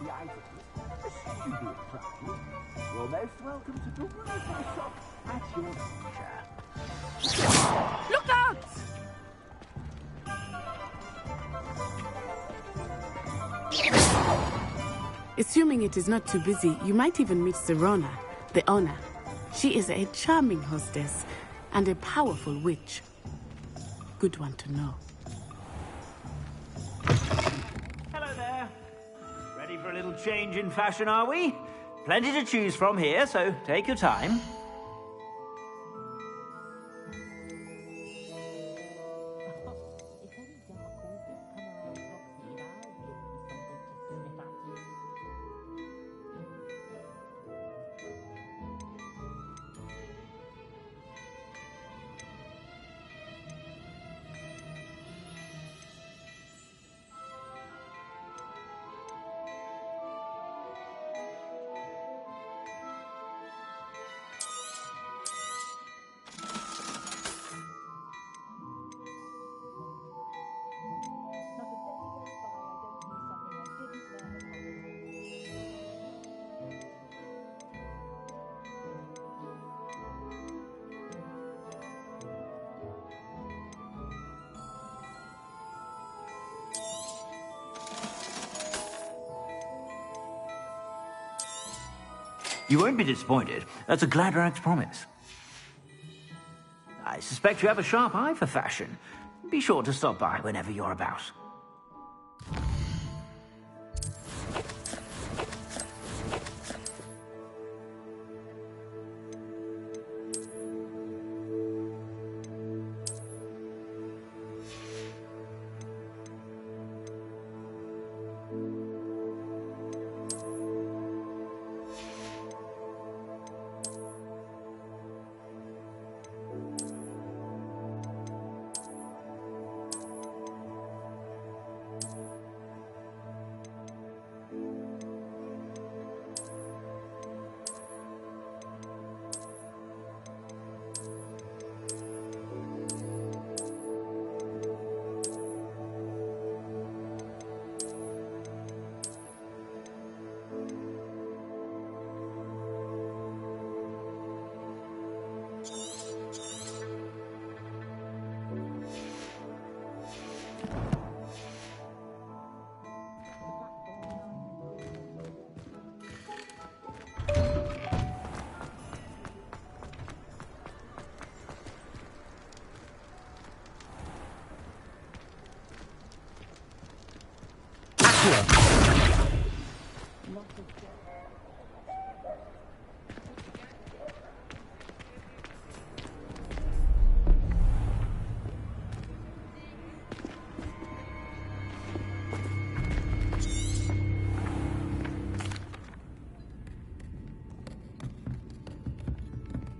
the items, should you be inclined, you're most welcome to peruse my shop at your leisure. Look out! Assuming it is not too busy, you might even meet Sirona, the owner. She is a charming hostess and a powerful witch. Good one to know. Hello there. Ready for a little change in fashion, are we? Plenty to choose from here, so take your time. You won't be disappointed. That's a Gladrax promise. I suspect you have a sharp eye for fashion. Be sure to stop by whenever you're about.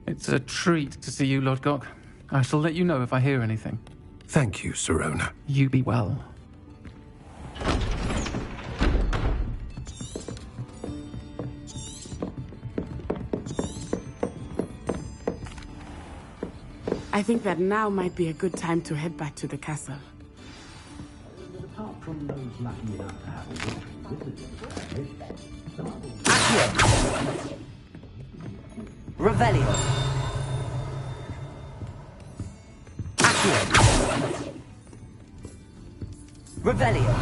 It's a treat to see you, Lodgok. I shall let you know if I hear anything. Thank you, Sirona. You be well. I think that now might be a good time to head back to the castle. Apart from those lucky enough to have a witchery wizard in Accio! Revelio! Accio! Revelio!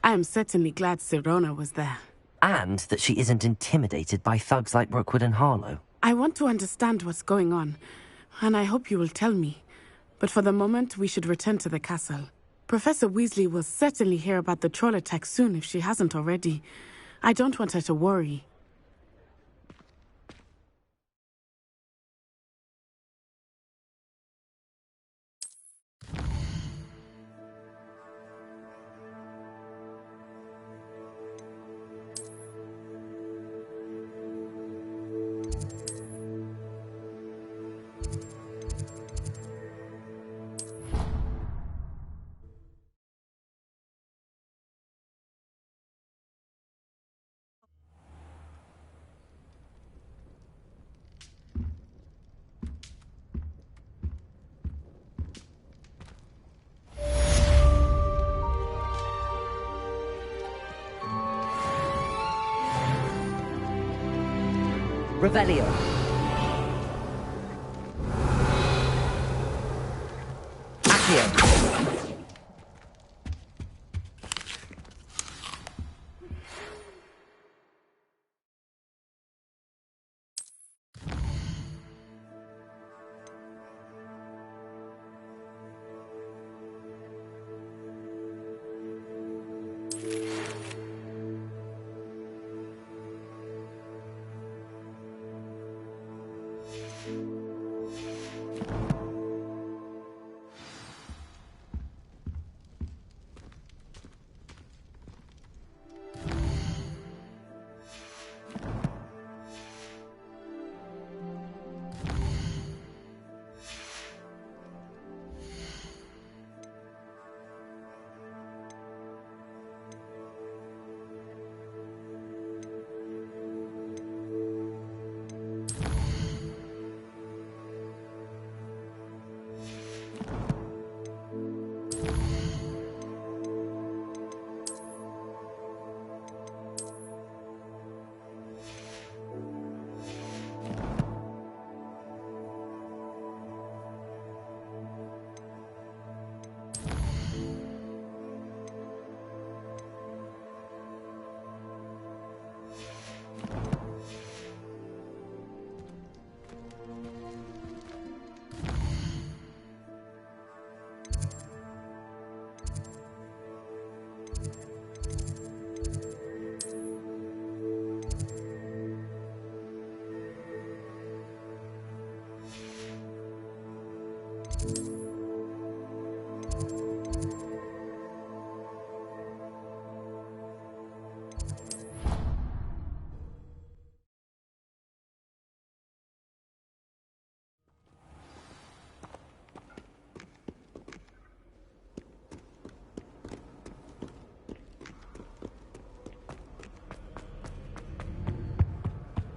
I am certainly glad Sirona was there. And that she isn't intimidated by thugs like Rookwood and Harlow. I want to understand what's going on, and I hope you will tell me. But for the moment, we should return to the castle. Professor Weasley will certainly hear about the troll attack soon if she hasn't already. I don't want her to worry. Revelio. Accio.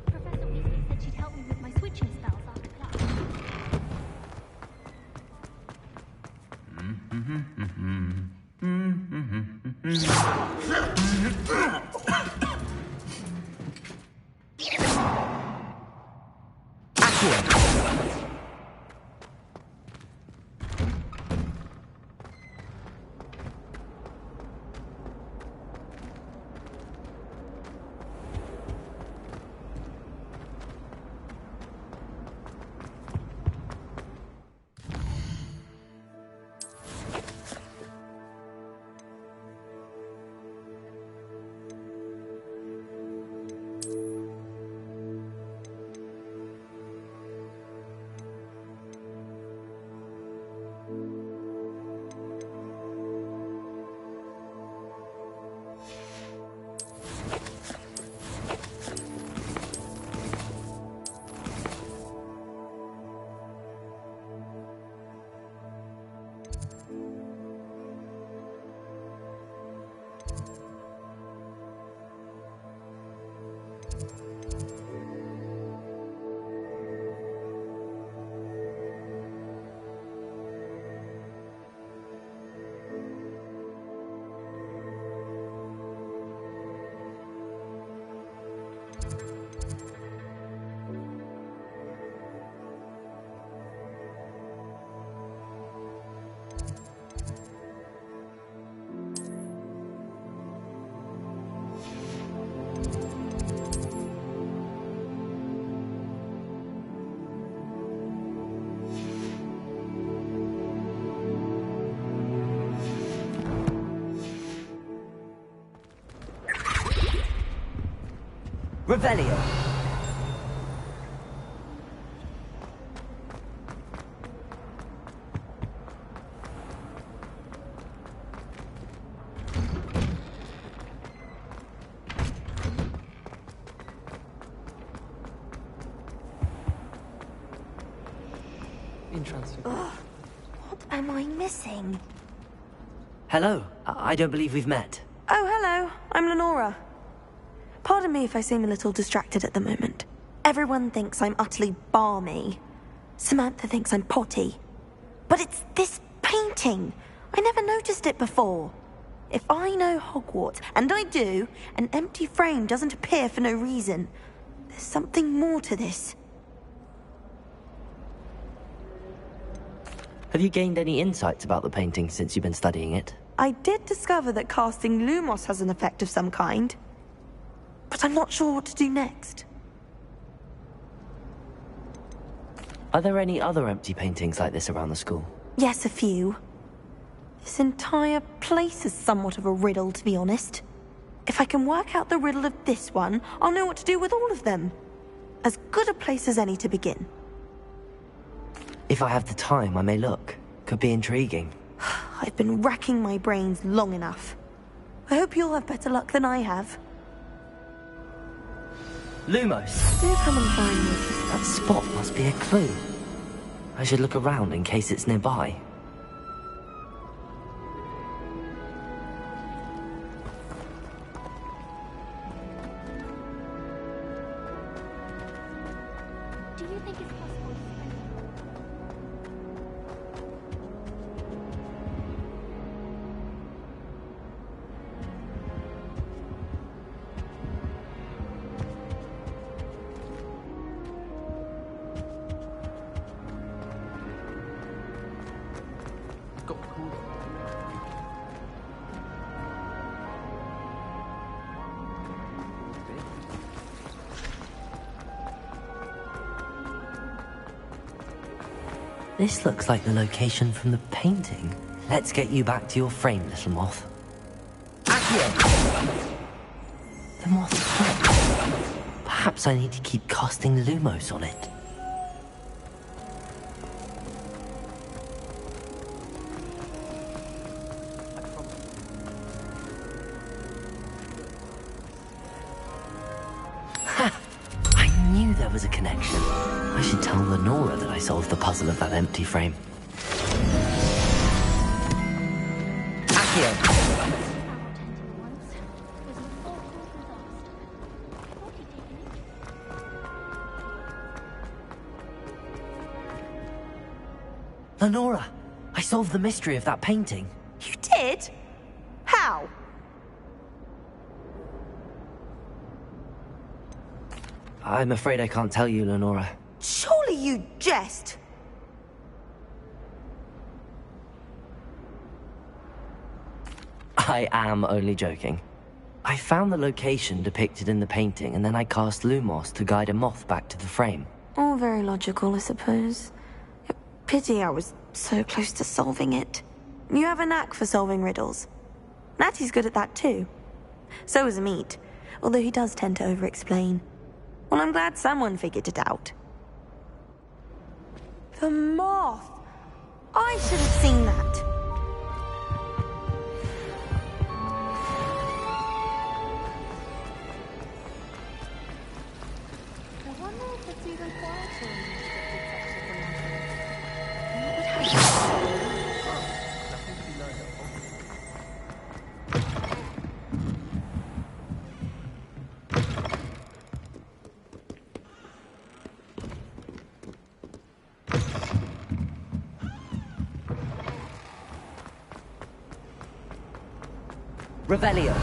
Professor Weasley said she'd help me with my switching spells after class. Revelio. What am I missing? Hello. I don't believe we've met. Oh, hello. I'm Lenora. Pardon me if I seem a little distracted at the moment. Everyone thinks I'm utterly balmy. Samantha thinks I'm potty. But it's this painting. I never noticed it before. If I know Hogwarts, and I do, an empty frame doesn't appear for no reason. There's something more to this. Have you gained any insights about the painting since you've been studying it? I did discover that casting Lumos has an effect of some kind, but I'm not sure what to do next. Are there any other empty paintings like this around the school? Yes, a few. This entire place is somewhat of a riddle, to be honest. If I can work out the riddle of this one, I'll know what to do with all of them. As good a place as any to begin. If I have the time, I may look. Could be intriguing. I've been racking my brains long enough. I hope you'll have better luck than I have. Lumos! Do come and find me. That spot must be a clue. I should look around in case it's nearby. Do you think it's possible? Got the corner. This looks like the location from the painting. Let's get you back to your frame, little moth. Accio! The moth flipped. Perhaps I need to keep casting Lumos on it. Ha! I knew there was a connection. I should tell Lenora that I solved the puzzle of that empty frame. Accio! Lenora, I solved the mystery of that painting. You did? How? I'm afraid I can't tell you, Lenora. Surely you jest. I am only joking. I found the location depicted in the painting, and then I cast Lumos to guide a moth back to the frame. All very logical, I suppose. Pity I was so close to solving it. You have a knack for solving riddles. Natty's good at that too. So is Amit, although he does tend to over-explain. Well, I'm glad someone figured it out. The moth! I should have seen that. I wonder if it's even quieter in the Revelio.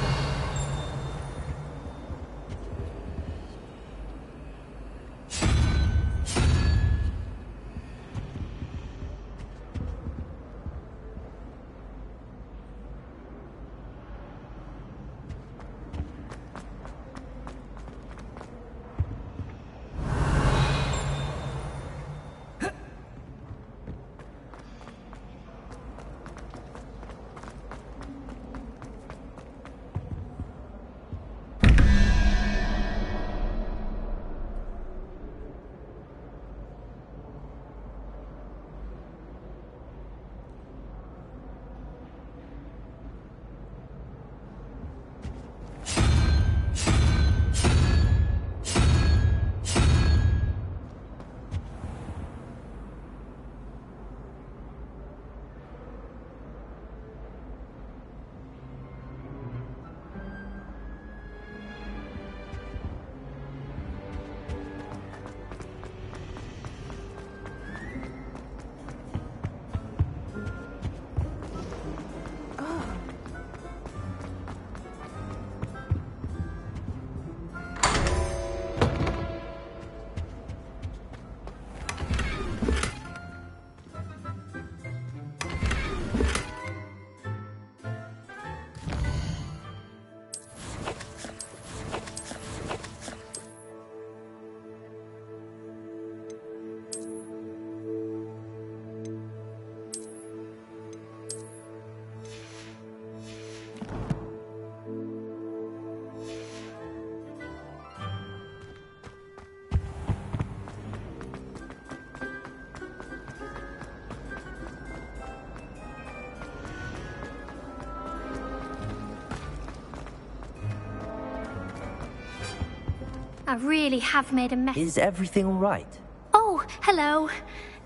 I really have made a mess. Is everything all right? Oh, hello.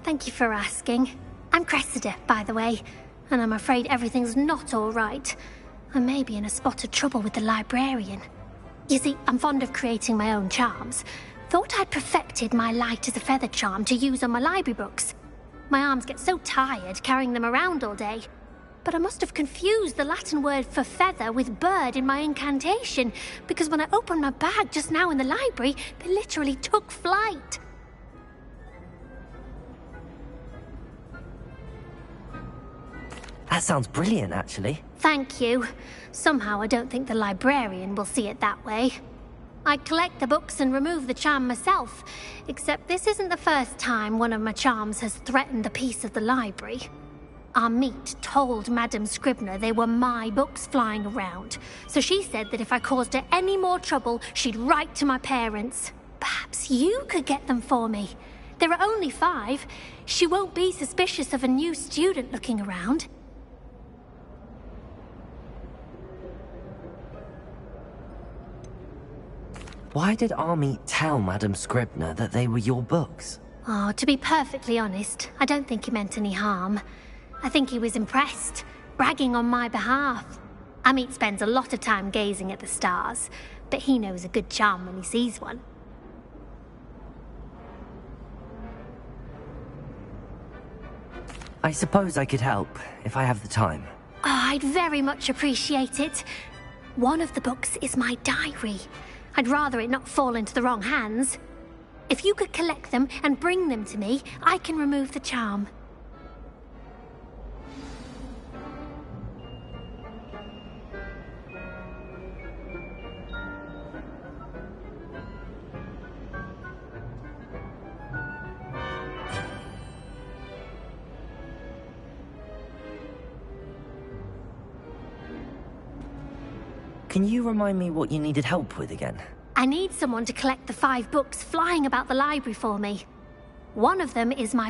Thank you for asking. I'm Cressida, by the way, and I'm afraid everything's not all right. I may be in a spot of trouble with the librarian. You see, I'm fond of creating my own charms. Thought I'd perfected my light as a feather charm to use on my library books. My arms get so tired carrying them around all day. But I must have confused the Latin word for feather with bird in my incantation, because when I opened my bag just now in the library, they literally took flight. That sounds brilliant, actually. Thank you. Somehow I don't think the librarian will see it that way. I collect the books and remove the charm myself, except this isn't the first time one of my charms has threatened the peace of the library. Amit told Madame Scribner they were my books flying around, so she said that if I caused her any more trouble, she'd write to my parents. Perhaps you could get them for me. There are only 5. She won't be suspicious of a new student looking around. Why did Amit tell Madame Scribner that they were your books? Oh, to be perfectly honest, I don't think he meant any harm. I think he was impressed, bragging on my behalf. Amit spends a lot of time gazing at the stars, but he knows a good charm when he sees one. I suppose I could help, if I have the time. Oh, I'd very much appreciate it. One of the books is my diary. I'd rather it not fall into the wrong hands. If you could collect them and bring them to me, I can remove the charm. Can you remind me what you needed help with again? I need someone to collect the 5 books flying about the library for me. One of them is my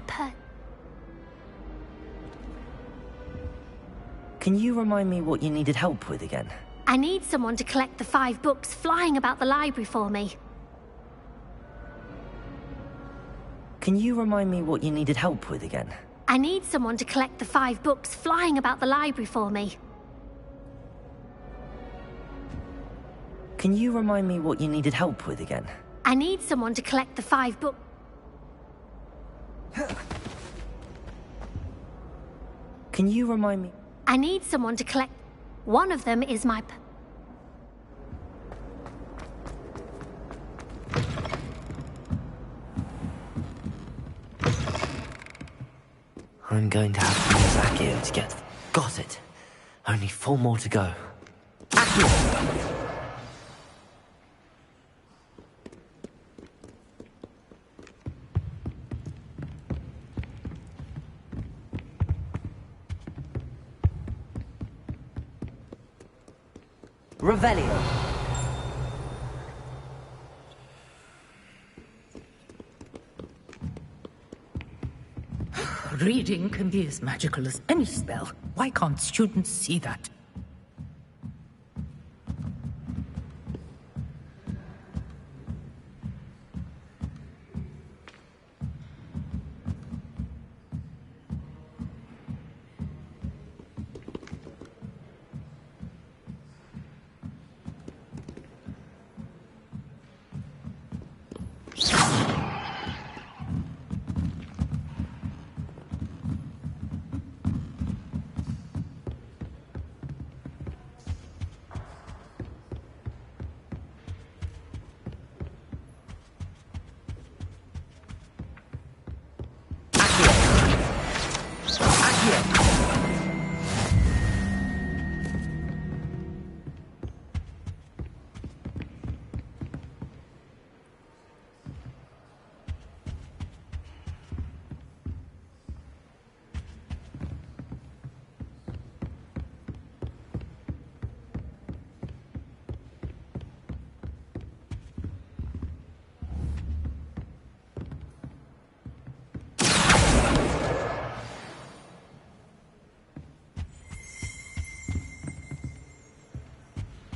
Can you remind me what you needed help with again? I need someone to collect the 5 books flying about the library for me. Can you remind me what you needed help with again? I need someone to collect the 5 books flying about the library for me. Can you remind me what you needed help with again? I need someone to collect the 5 books. Can you remind me? I need someone to collect... One of them is my... I'm going to have to use Accio to get... Got it. Only 4 more to go. Accio! Revelio. Reading can be as magical as any spell. Why can't students see that?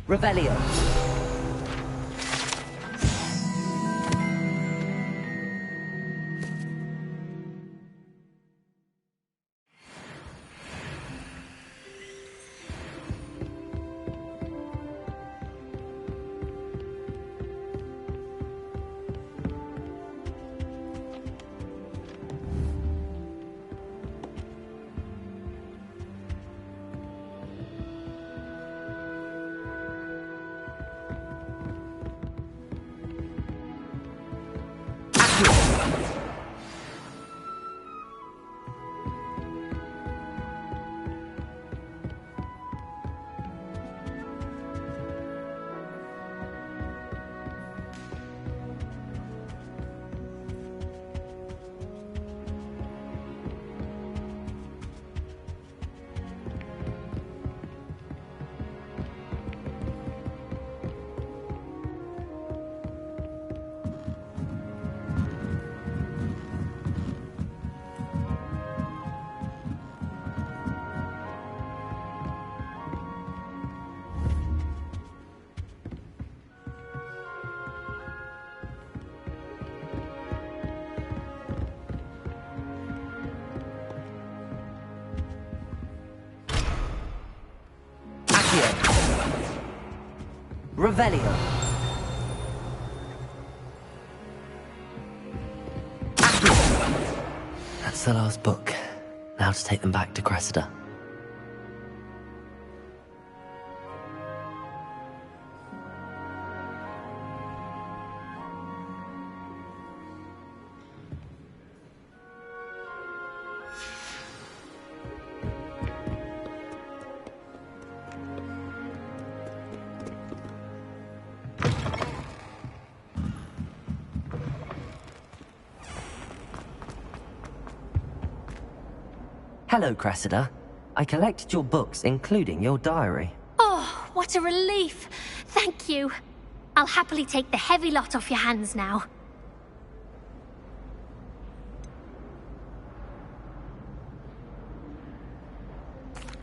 Revelio. Revelio. That's the last book. Now to take them back to Cressida. Hello, Cressida. I collected your books, including your diary. Oh, what a relief. Thank you. I'll happily take the heavy lot off your hands now.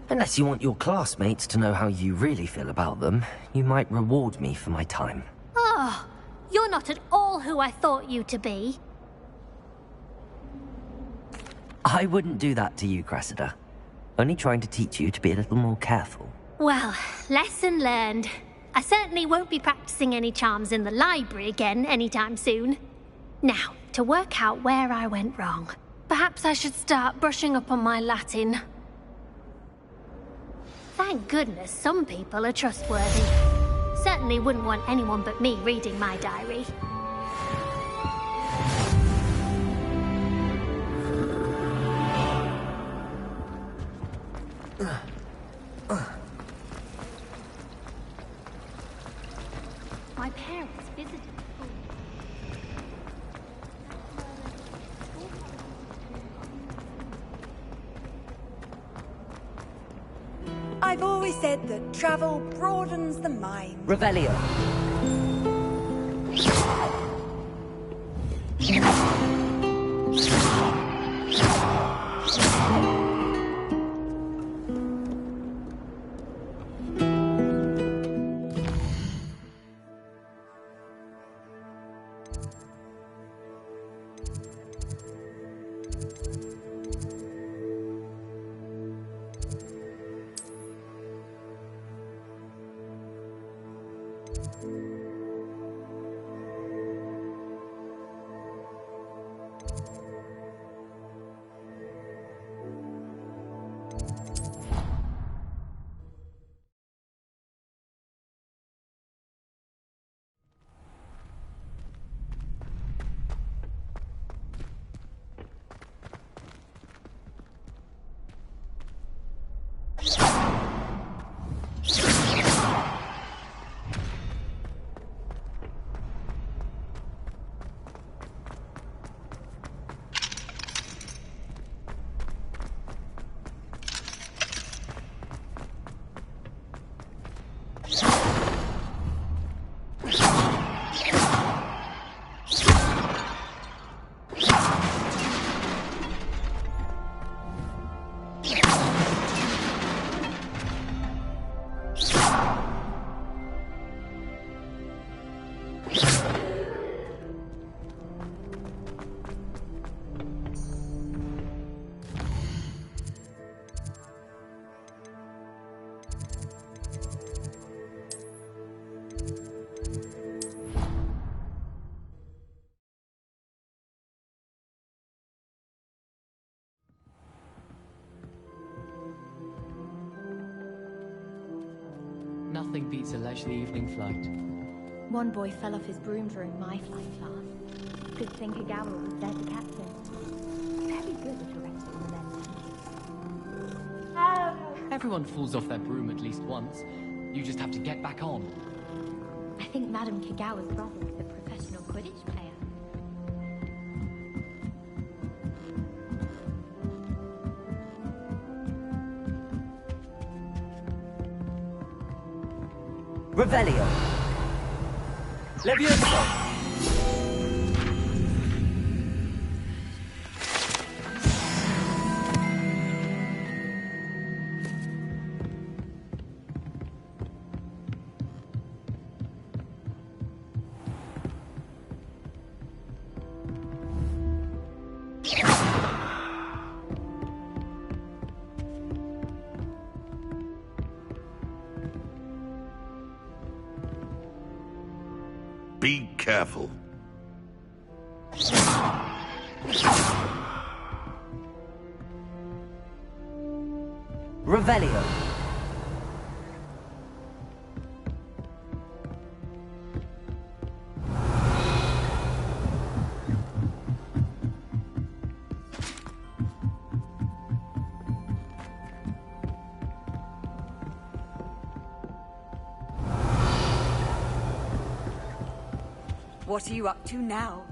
Unless you want your classmates to know how you really feel about them, you might reward me for my time. Oh, you're not at all who I thought you to be. I wouldn't do that to you, Cressida. Only trying to teach you to be a little more careful. Well, lesson learned. I certainly won't be practicing any charms in the library again anytime soon. Now, to work out where I went wrong. Perhaps I should start brushing up on my Latin. Thank goodness some people are trustworthy. Certainly wouldn't want anyone but me reading my diary. My parents visited the school. I've always said that travel broadens the mind. Revelio. Nothing beats a leisurely evening flight. One boy fell off his broom during my flight class. Good thing Kagawa was there to catch him. Very good at arresting the men. Everyone falls off their broom at least once. You just have to get back on. I think Madam Kagawa's brother is a professional Quidditch player. Revelio. Levioso. Be careful. Revelio. What are you up to now?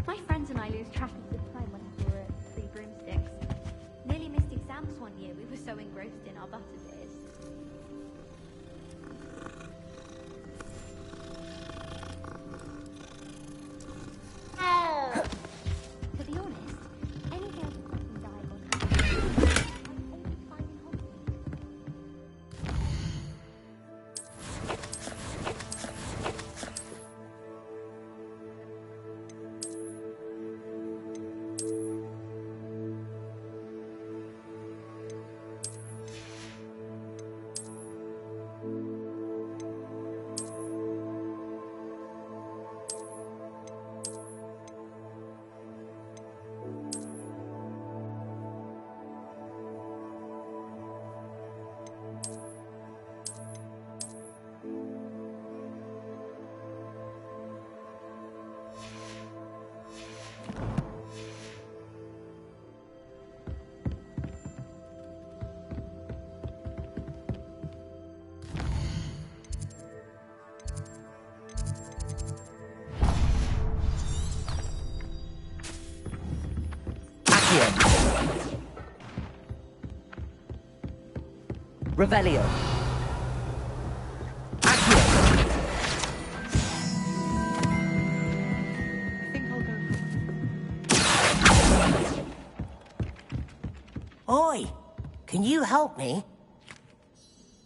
My friends and I lose track of the time whenever we're at Three Broomsticks. Nearly missed exams one year, we were so engrossed in our butterbeers. To be honest, anything else from Diagon I'm able to find in Hogsmeade. Revelio. Oi, can you help me?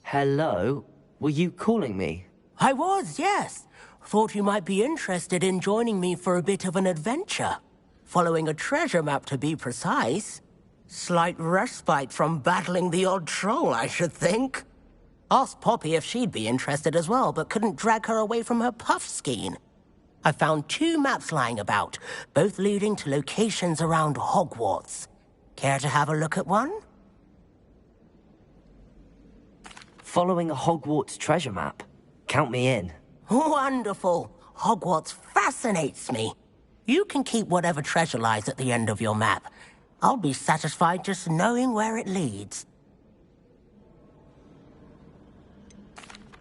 Hello? Were you calling me? I was, yes. Thought you might be interested in joining me for a bit of an adventure. Following a treasure map, to be precise. Slight respite from battling the odd troll, I should think. Asked Poppy if she'd be interested as well, but couldn't drag her away from her puff skein. I found 2 maps lying about, both leading to locations around Hogwarts. Care to have a look at one? Following a Hogwarts treasure map? Count me in. Wonderful. Hogwarts fascinates me. You can keep whatever treasure lies at the end of your map. I'll be satisfied just knowing where it leads.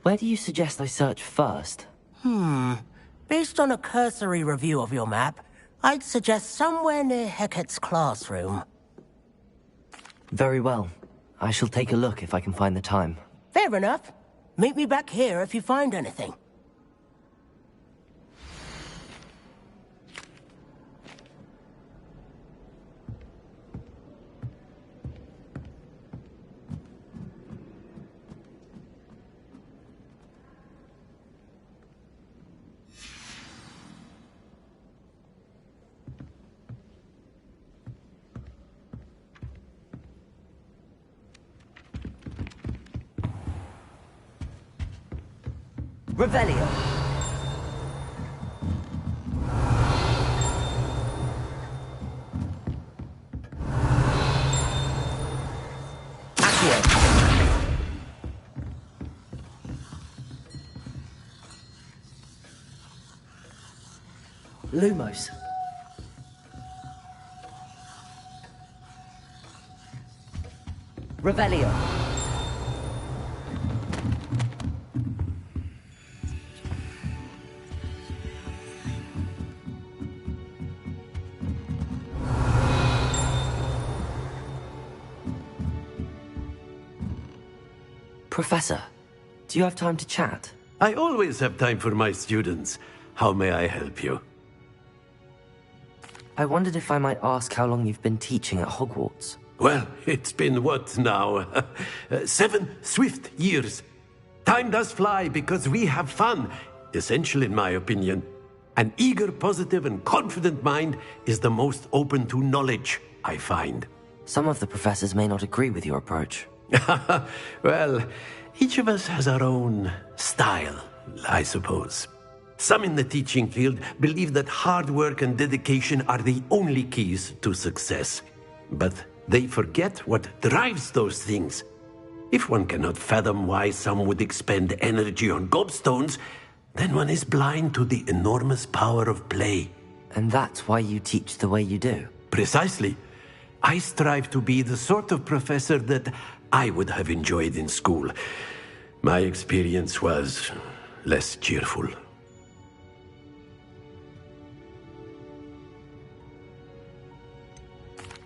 Where do you suggest I search first? Based on a cursory review of your map, I'd suggest somewhere near Hecat's classroom. Very well. I shall take a look if I can find the time. Fair enough. Meet me back here if you find anything. Revelio. Lumos. Revelio. Professor, do you have time to chat? I always have time for my students. How may I help you? I wondered if I might ask how long you've been teaching at Hogwarts. Well, it's been what now? 7 swift years. Time does fly because we have fun. Essential in my opinion. An eager, positive, and confident mind is the most open to knowledge, I find. Some of the professors may not agree with your approach. Well, each of us has our own style, I suppose. Some in the teaching field believe that hard work and dedication are the only keys to success. But they forget what drives those things. If one cannot fathom why some would expend energy on gobstones, then one is blind to the enormous power of play. And that's why you teach the way you do? Precisely. I strive to be the sort of professor that I would have enjoyed in school. My experience was less cheerful.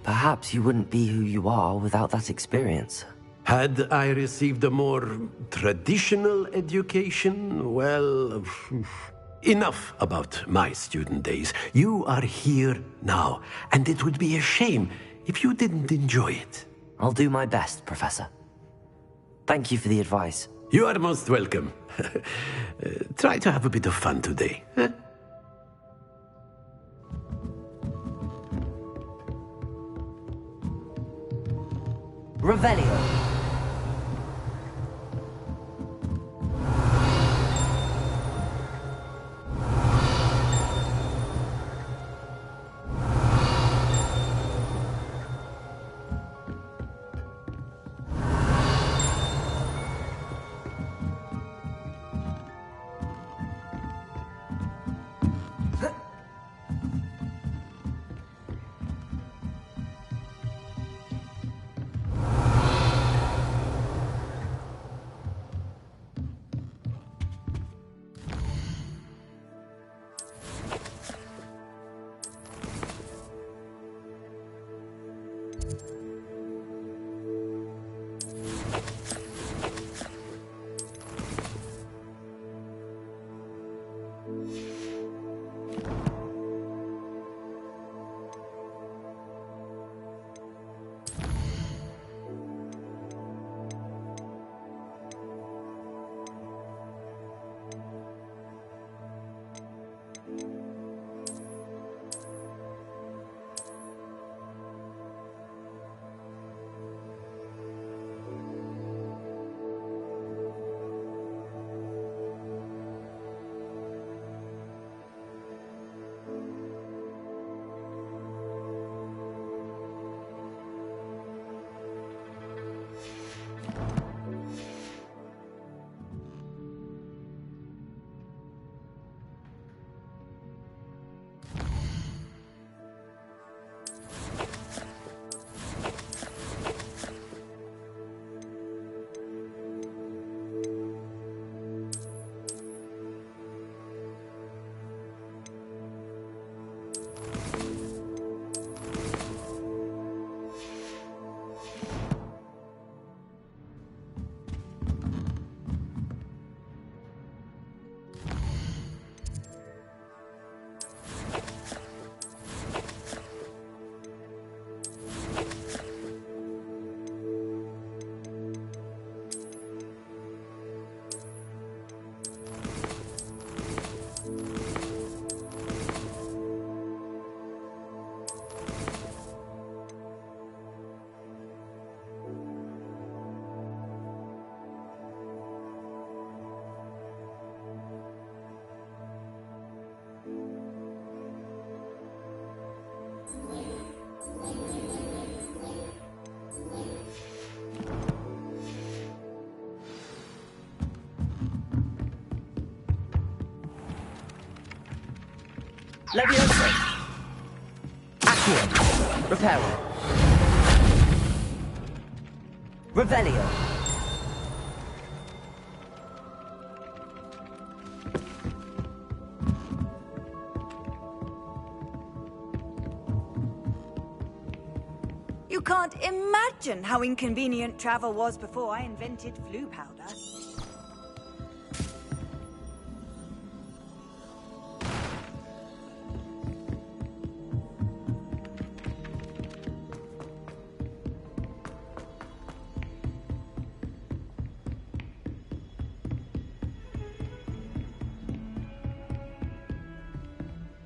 Perhaps you wouldn't be who you are without that experience. Had I received a more traditional education, well, enough about my student days. You are here now, and it would be a shame if you didn't enjoy it. I'll do my best, Professor. Thank you for the advice. You are most welcome. Try to have a bit of fun today. Huh? Revelio. Leviosa. Accio. Reparo. Revelio. You can't imagine how inconvenient travel was before I invented flu powder.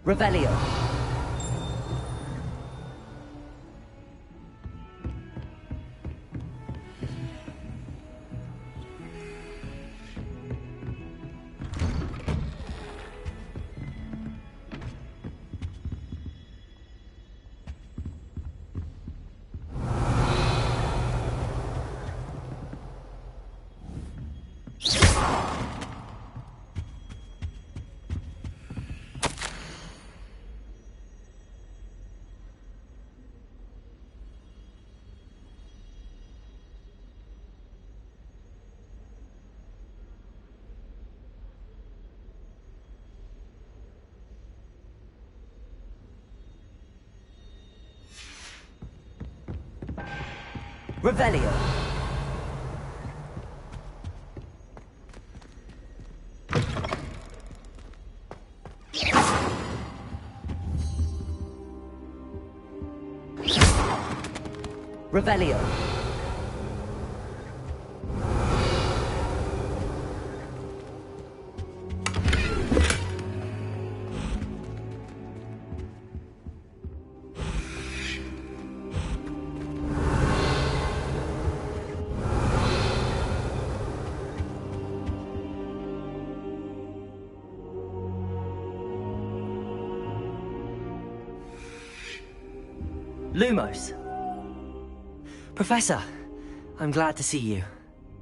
Revelio. Revelio. Revelio. Lumos. Professor, I'm glad to see you.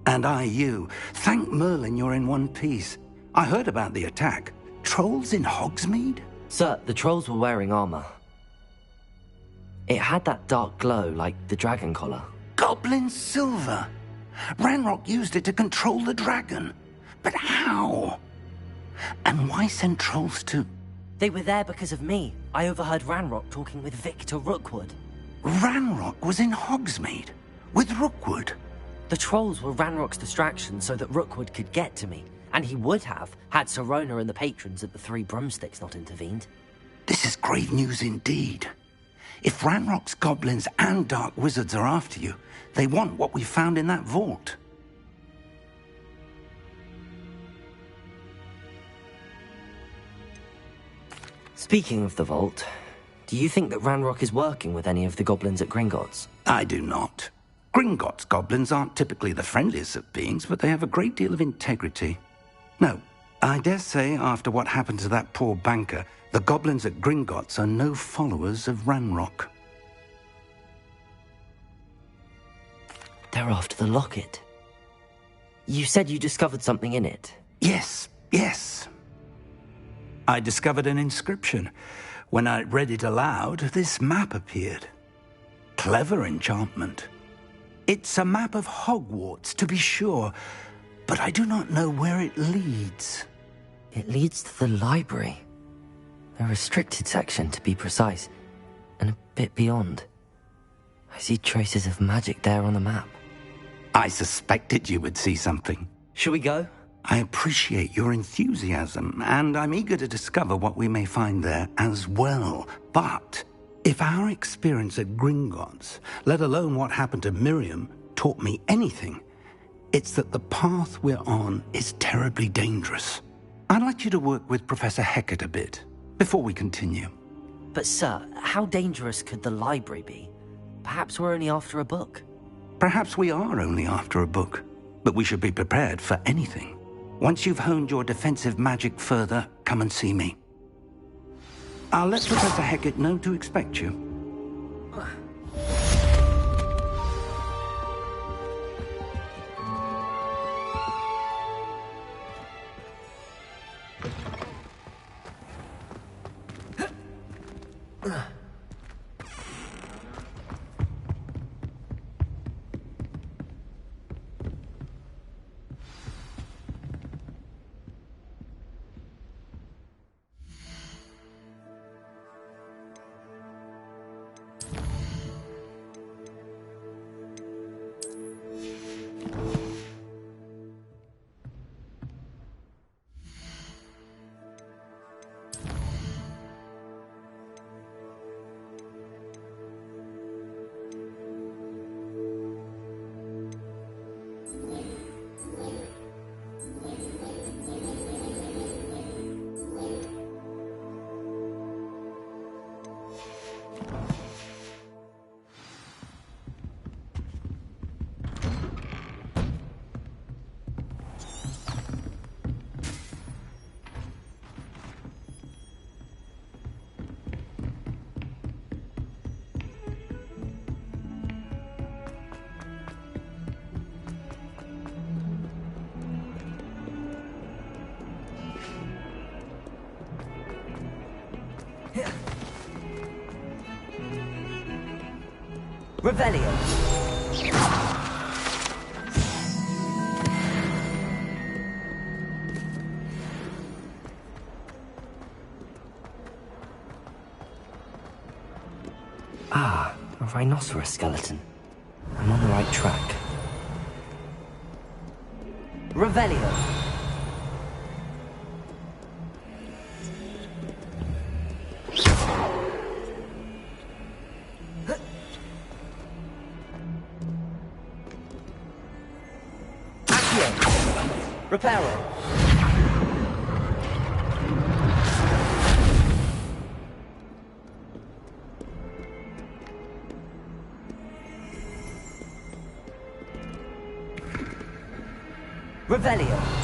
And I you. Thank Merlin you're in one piece. I heard about the attack. Trolls in Hogsmeade? Sir, the trolls were wearing armor. It had that dark glow like the dragon collar. Goblin silver. Ranrock used it to control the dragon. But how? And why send trolls to... They were there because of me. I overheard Ranrock talking with Victor Rookwood. Ranrock was in Hogsmeade? With Rookwood? The trolls were Ranrock's distraction so that Rookwood could get to me. And he would have, had Sirona and the patrons at the Three Broomsticks not intervened. This is grave news indeed. If Ranrock's goblins and dark wizards are after you, they want what we found in that vault. Speaking of the vault, do you think that Ranrock is working with any of the goblins at Gringotts? I do not. Gringotts goblins aren't typically the friendliest of beings, but they have a great deal of integrity. No, I dare say after what happened to that poor banker, the goblins at Gringotts are no followers of Ranrock. They're after the locket. You said you discovered something in it. Yes. I discovered an inscription. When I read it aloud, this map appeared. Clever enchantment. It's a map of Hogwarts, to be sure, but I do not know where it leads. It leads to the library. A restricted section, to be precise, and a bit beyond. I see traces of magic there on the map. I suspected you would see something. Shall we go? I appreciate your enthusiasm, and I'm eager to discover what we may find there as well. But if our experience at Gringotts, let alone what happened to Miriam, taught me anything, it's that the path we're on is terribly dangerous. I'd like you to work with Professor Hecat a bit before we continue. But sir, how dangerous could the library be? Perhaps we're only after a book. Perhaps we are only after a book, but we should be prepared for anything. Once you've honed your defensive magic further, come and see me. I'll let Professor Hecat know to expect you. Revelio. Ah, a rhinoceros skeleton. I'm on the right track. Revelio. Accio. Reparo. Revelio.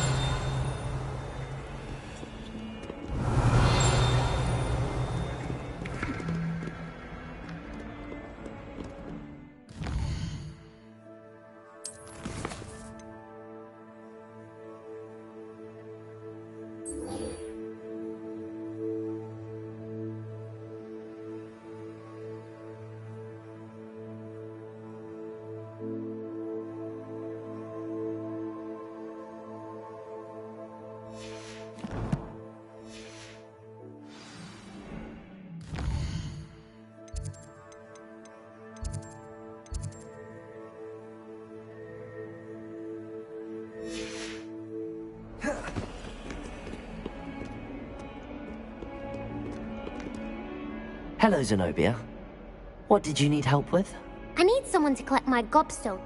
Hello, Zenobia. What did you need help with? I need someone to collect my gobstone.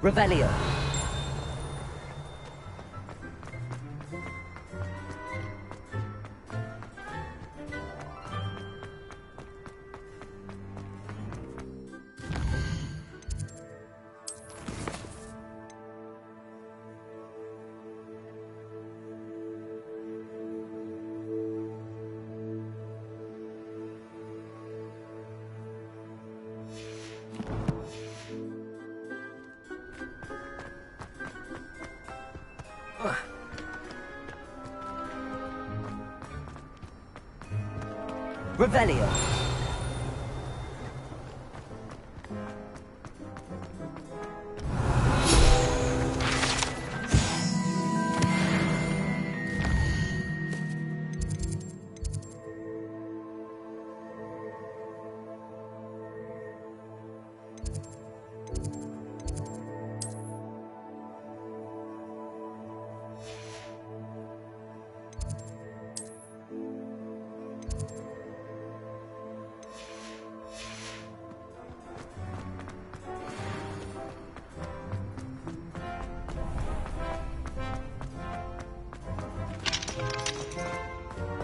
Revelio. Revelio.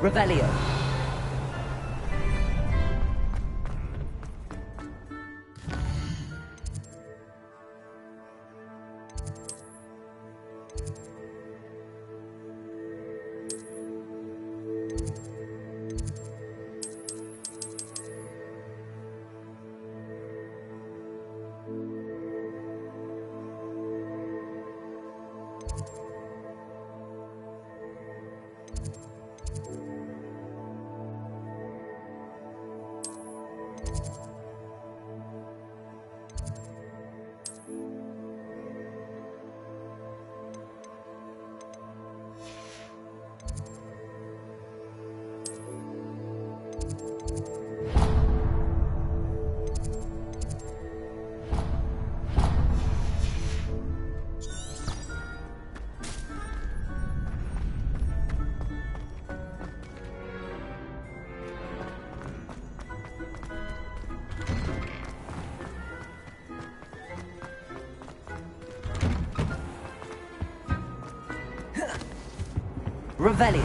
Revelio. Revelio.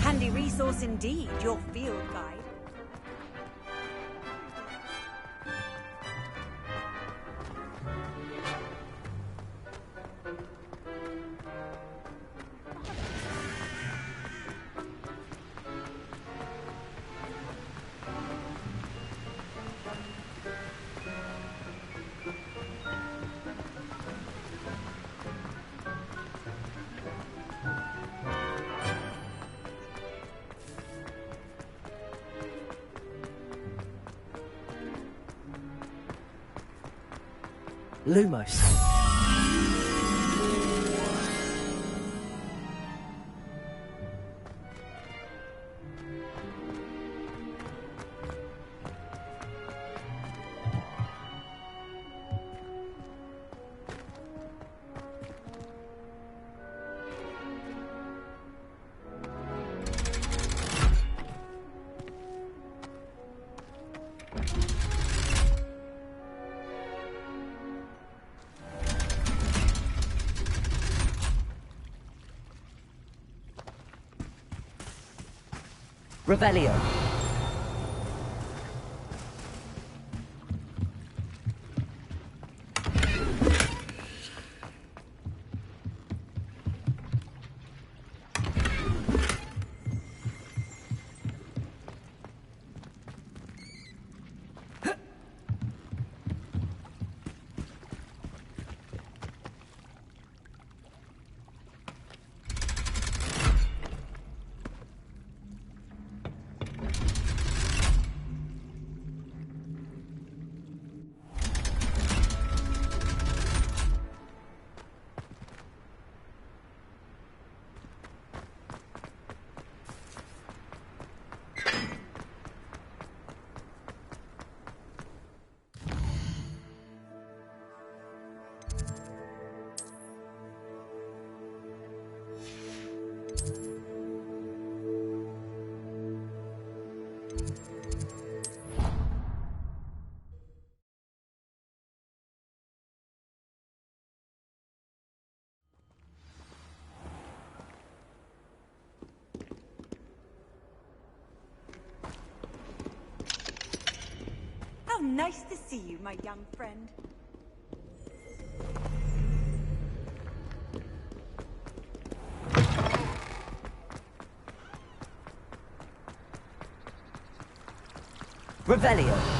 Handy resource indeed, your field guide. Lumos. Revelio. How nice to see you, my young friend. Revelio.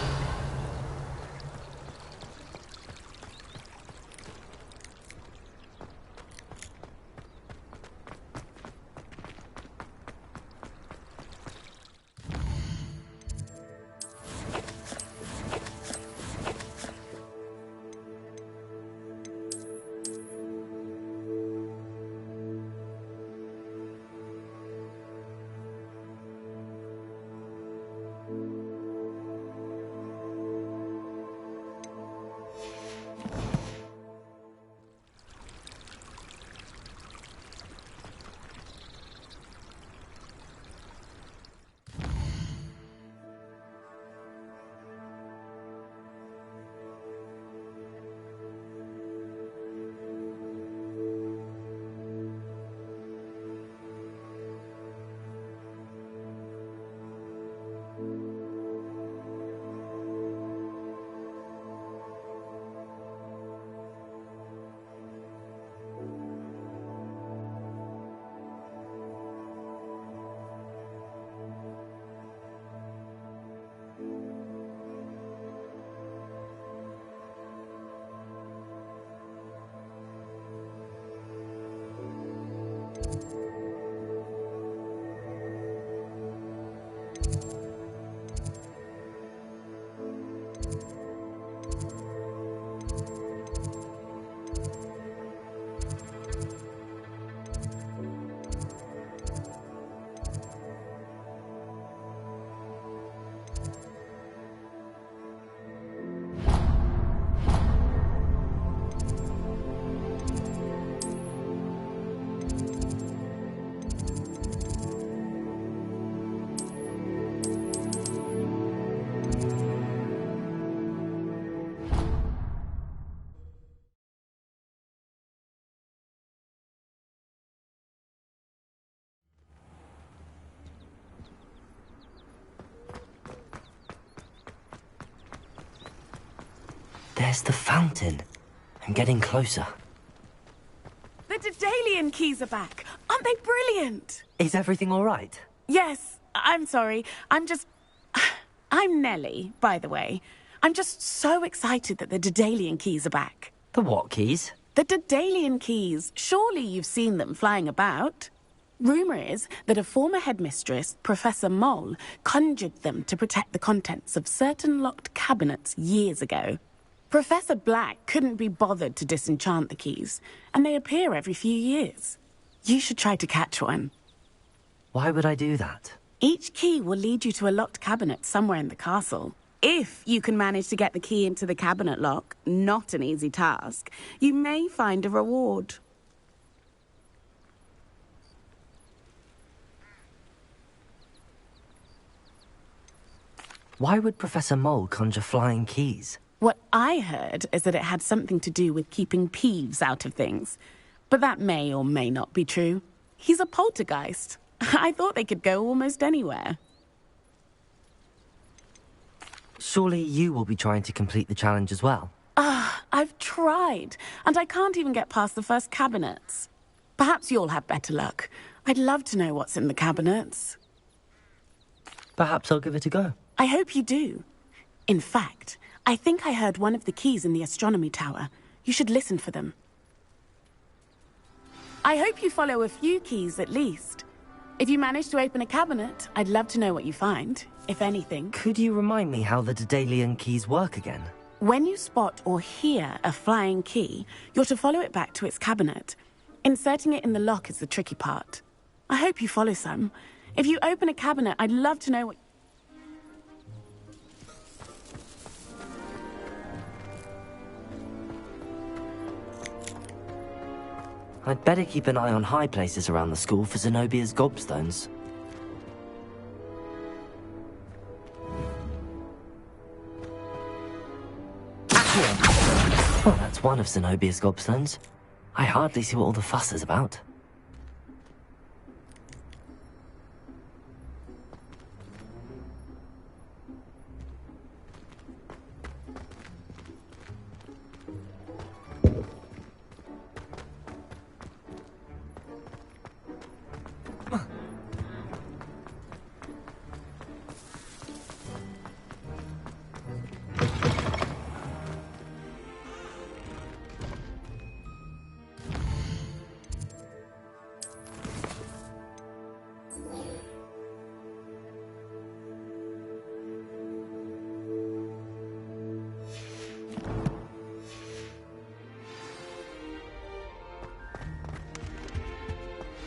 There's the fountain. I'm getting closer. The Daedalian keys are back. Aren't they brilliant? Is everything all right? Yes, I'm sorry. I'm Nellie, by the way. I'm just so excited that the Daedalian keys are back. The what keys? The Daedalian keys. Surely you've seen them flying about. Rumour is that a former headmistress, Professor Mole, conjured them to protect the contents of certain locked cabinets years ago. Professor Black couldn't be bothered to disenchant the keys, and they appear every few years. You should try to catch one. Why would I do that? Each key will lead you to a locked cabinet somewhere in the castle. If you can manage to get the key into the cabinet lock, not an easy task, you may find a reward. Why would Professor Mole conjure flying keys? What I heard is that it had something to do with keeping Peeves out of things. But that may or may not be true. He's a poltergeist. I thought they could go almost anywhere. Surely you will be trying to complete the challenge as well? I've tried, and I can't even get past the first cabinets. Perhaps you'll have better luck. I'd love to know what's in the cabinets. Perhaps I'll give it a go. I hope you do. In fact, I think I heard one of the keys in the astronomy tower. You should listen for them. I hope you follow a few keys at least. If you manage to open a cabinet, I'd love to know what you find, if anything. Could you remind me how the Daedalian keys work again? When you spot or hear a flying key, you're to follow it back to its cabinet. Inserting it in the lock is the tricky part. I hope you follow some. If you open a cabinet, I'd love to know what... I'd better keep an eye on high places around the school for Zenobia's gobstones. Well, that's one of Zenobia's gobstones. I hardly see what all the fuss is about.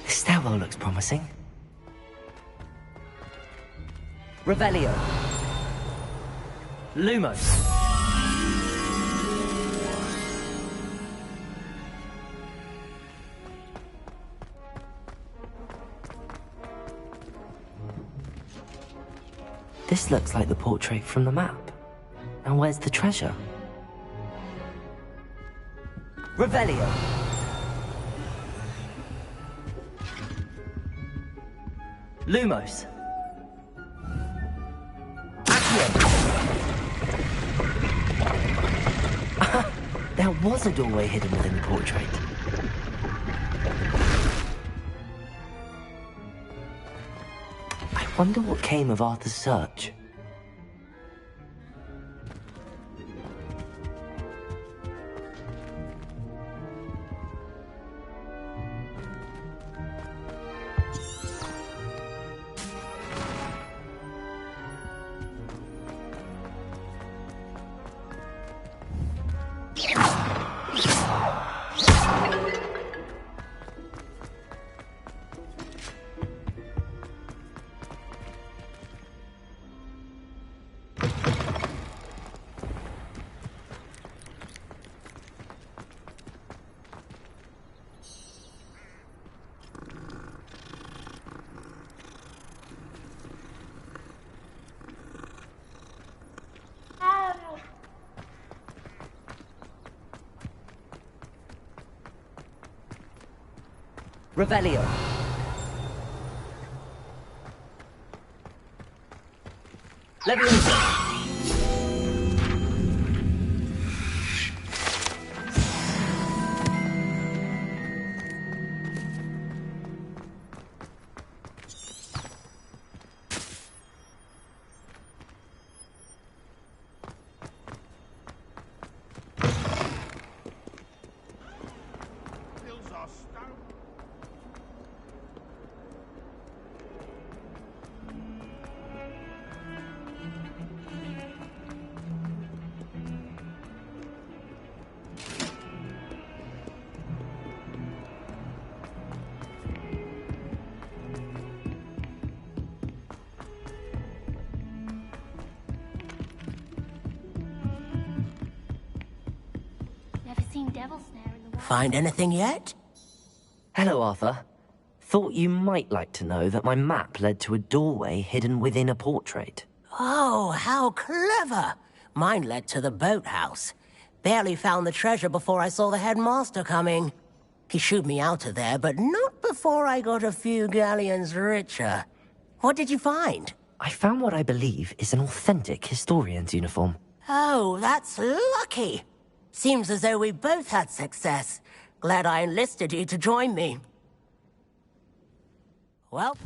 This stairwell looks promising. Revelio. Lumos. This looks like the portrait from the map. And where's the treasure? Revelio. Lumos. There was a doorway hidden within the portrait. I wonder what came of Arthur's search. Revelio. Leviosa. find anything yet? Hello, Arthur. Thought you might like to know that my map led to a doorway hidden within a portrait. Oh, how clever! Mine led to the boathouse. Barely found the treasure before I saw the headmaster coming. He shooed me out of there, but not before I got a few galleons richer. What did you find? I found what I believe is an authentic historian's uniform. Oh, that's lucky. Seems as though we both had success. Glad I enlisted you to join me. Well...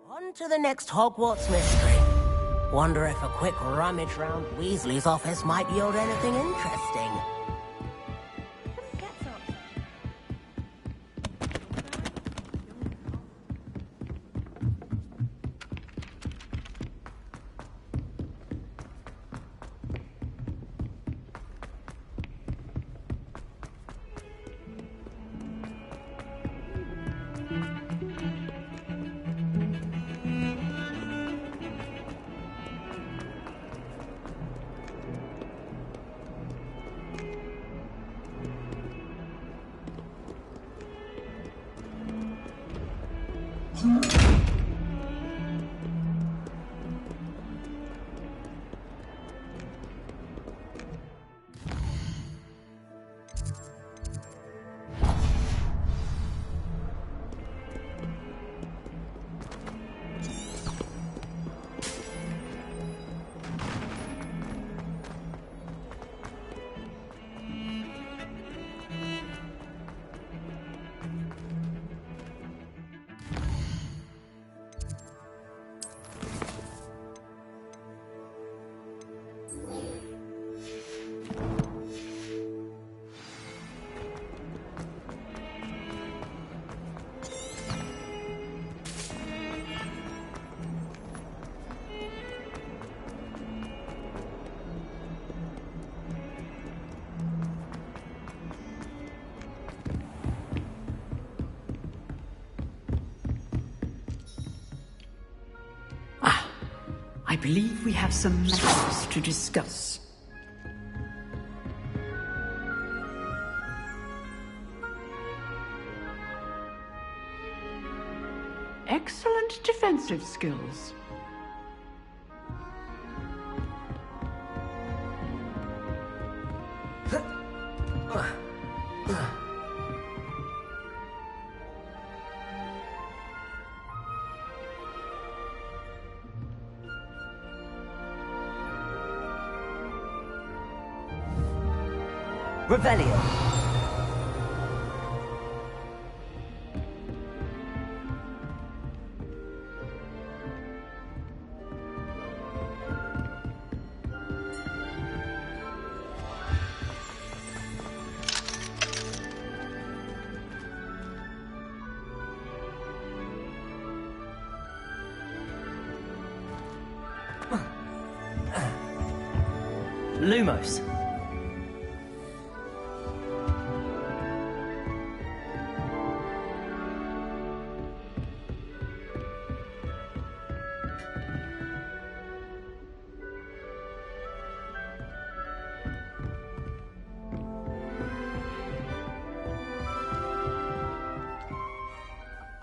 On to the next Hogwarts mystery. Wonder if a quick rummage round Weasley's office might yield anything interesting. I believe we have some matters to discuss. Excellent defensive skills. Revelio. Lumos.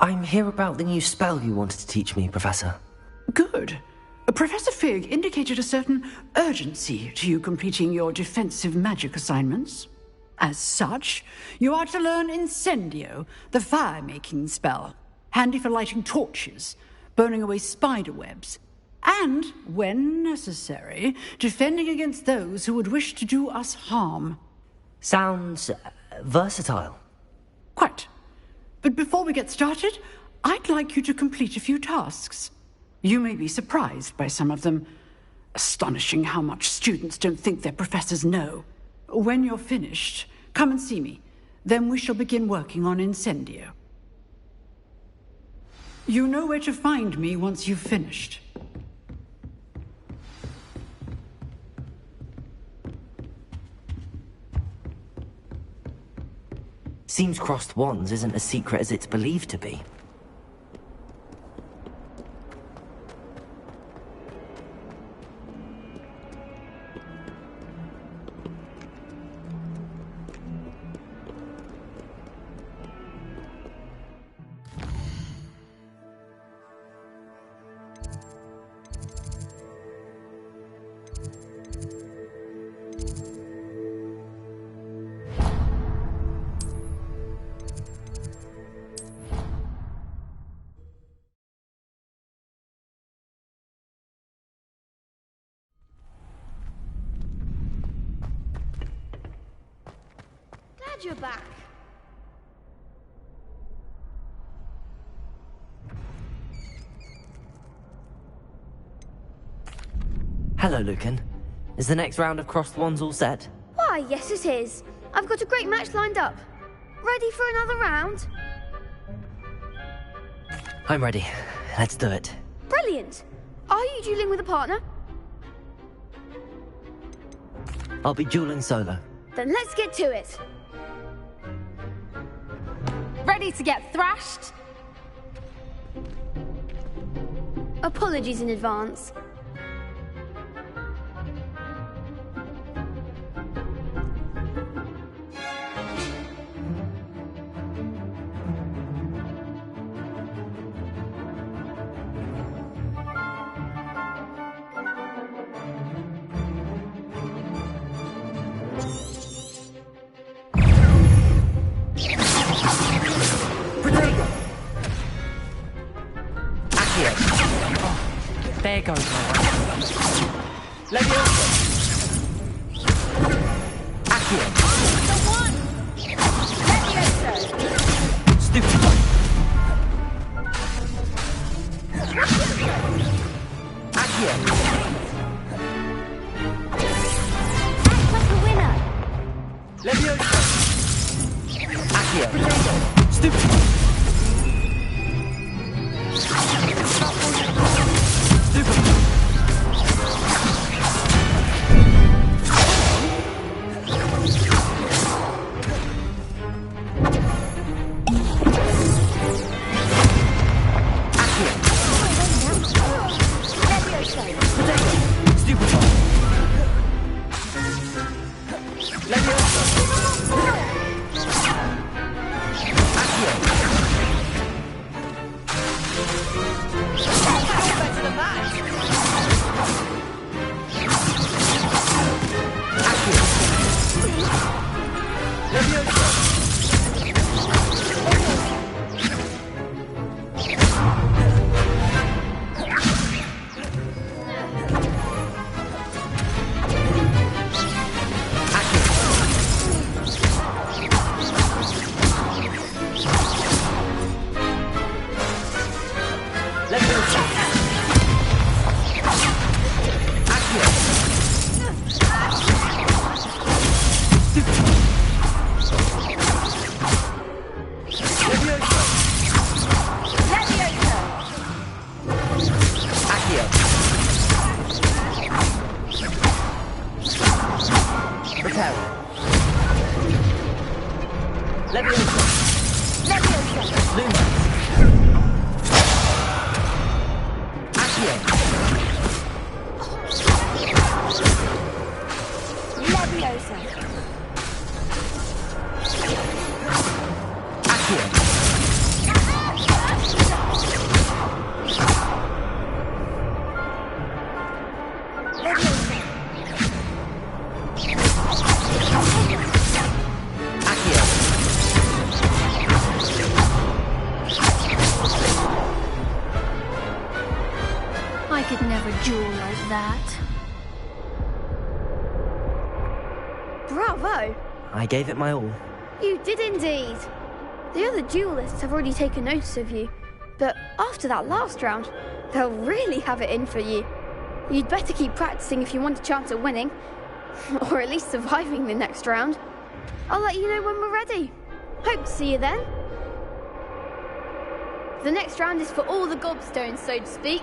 I'm here about the new spell you wanted to teach me, Professor. Good. Professor Fig indicated a certain urgency to you completing your defensive magic assignments. As such, you are to learn Incendio, the fire-making spell, handy for lighting torches, burning away spider webs, and, when necessary, defending against those who would wish to do us harm. Sounds versatile. Quite. But before we get started, I'd like you to complete a few tasks. You may be surprised by some of them. Astonishing how much students don't think their professors know. When you're finished, come and see me. Then we shall begin working on Incendio. You know where to find me once you've finished. Seems crossed wands isn't as secret as it's believed to be. Glad you're back. Hello, Lucan. Is the next round of crossed wands all set? Why, yes it is. I've got a great match lined up. Ready for another round? I'm ready. Let's do it. Brilliant. Are you dueling with a partner? I'll be dueling solo. Then let's get to it. Ready to get thrashed? Apologies in advance. There goes Leviosa! Accio! The one! Leviosa! Stupid! Accio! Act like the winner! Leviosa! Accio! Stupid! I could never duel like that. Bravo! I gave it my all. You did indeed. The other duelists have already taken notice of you, but after that last round, they'll really have it in for you. You'd better keep practicing if you want a chance at winning, or at least surviving the next round. I'll let you know when we're ready. Hope to see you then. The next round is for all the gobstones, so to speak.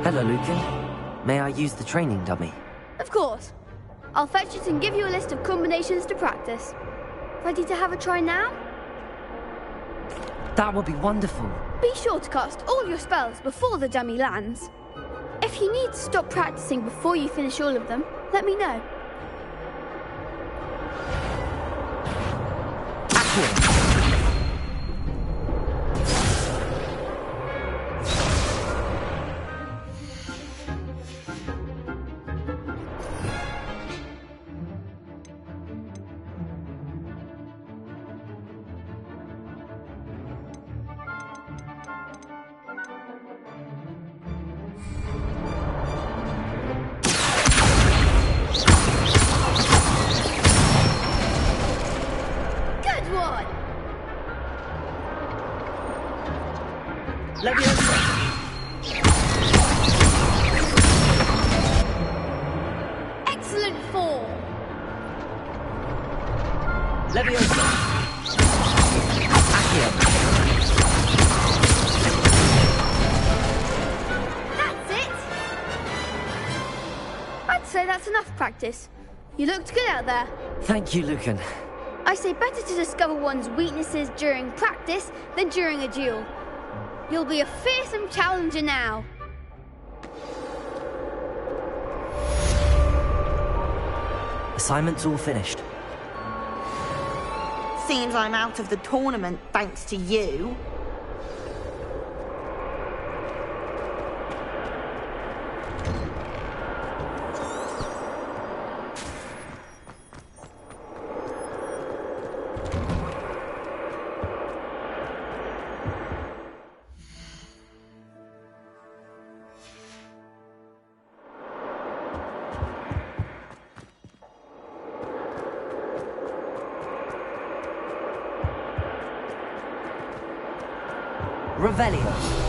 Hello, Lucan. May I use the training dummy? Of course. I'll fetch it and give you a list of combinations to practice. Ready to have a try now? That would be wonderful. Be sure to cast all your spells before the dummy lands. If you need to stop practicing before you finish all of them, let me know. Excellent form. Leviosa. Accio. That's it. I'd say that's enough practice. You looked good out there. Thank you, Lucan. I say better to discover one's weaknesses during practice than during a duel. You'll be a fearsome challenger now. Assignment's all finished. Seems I'm out of the tournament thanks to you. Revelio.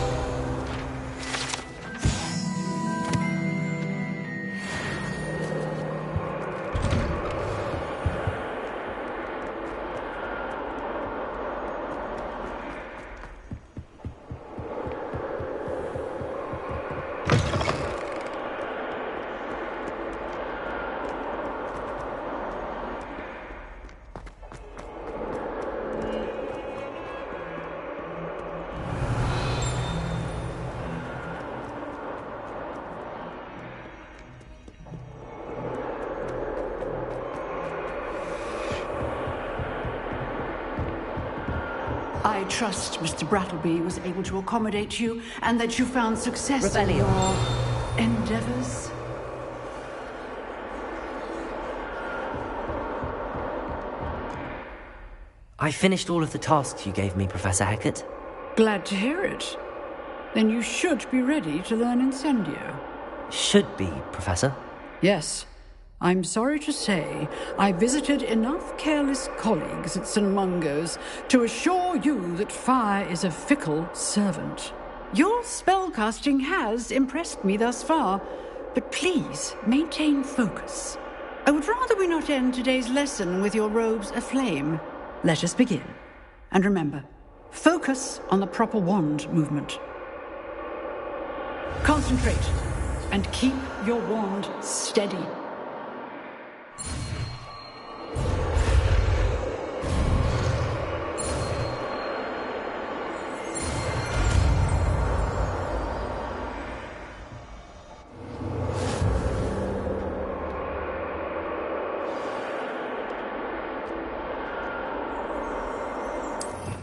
I trust Mr. Brattleby was able to accommodate you and that you found success in Revelio. your endeavors. I finished all of the tasks you gave me, Professor Hecat. Glad to hear it. Then you should be ready to learn Incendio. Should be, Professor. Yes. I'm sorry to say, I visited enough careless colleagues at St. Mungo's to assure you that fire is a fickle servant. Your spellcasting has impressed me thus far, but please maintain focus. I would rather we not end today's lesson with your robes aflame. Let us begin. And remember, focus on the proper wand movement. Concentrate and keep your wand steady.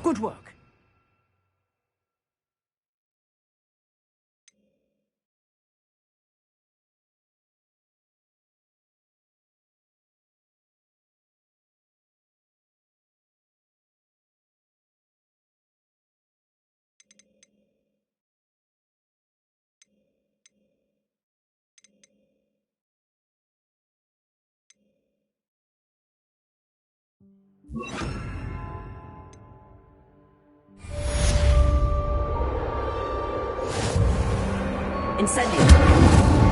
Good work. Incendio.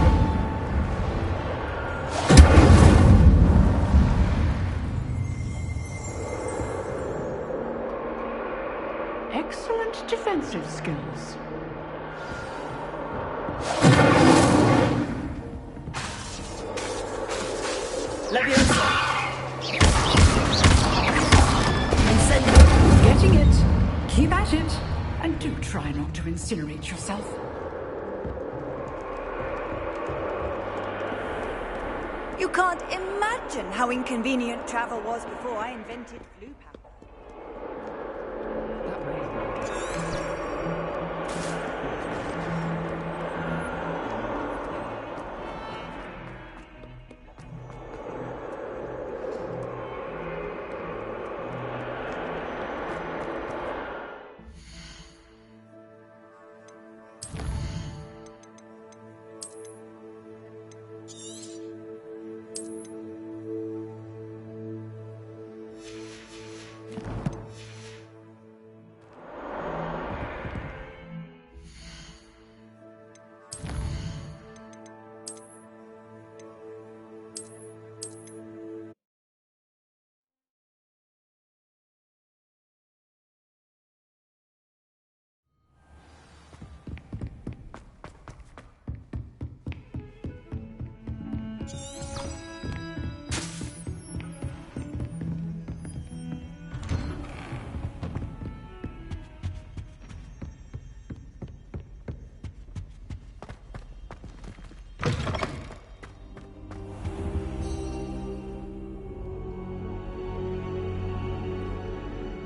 excellent defensive skills. Leviosa! Getting it. Keep at it. And do try not to incinerate yourself. You can't imagine how inconvenient travel was before I invented flu power.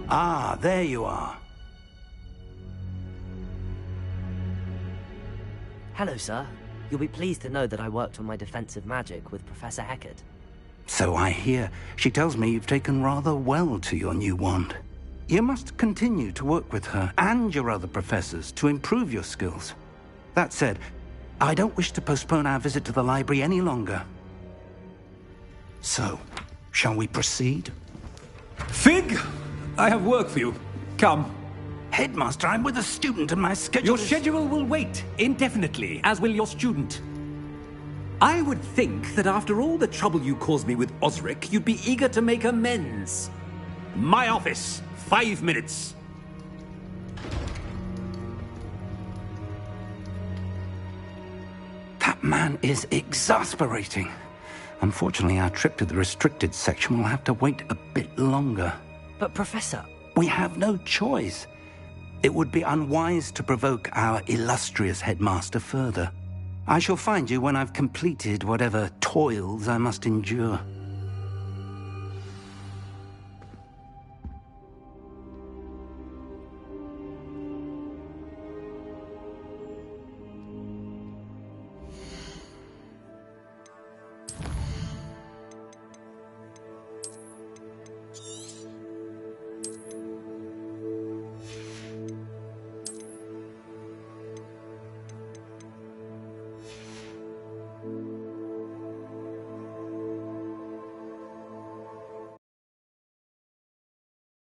Ah, there you are. Hello, sir. You'll be pleased to know that I worked on my defensive magic with Professor Hecat. So I hear. She tells me you've taken rather well to your new wand. You must continue to work with her and your other professors to improve your skills. That said, I don't wish to postpone our visit to the library any longer. So, shall we proceed? Fig! I have work for you. Come. Headmaster, I'm with a student and my schedule Your schedule will wait indefinitely, as will your student. I would think that after all the trouble you caused me with Osric, you'd be eager to make amends. My office. 5 minutes. That man is exasperating. Unfortunately, our trip to the restricted section will have to wait a bit longer. But, Professor... We have no choice. It would be unwise to provoke our illustrious headmaster further. I shall find you when I've completed whatever toils I must endure.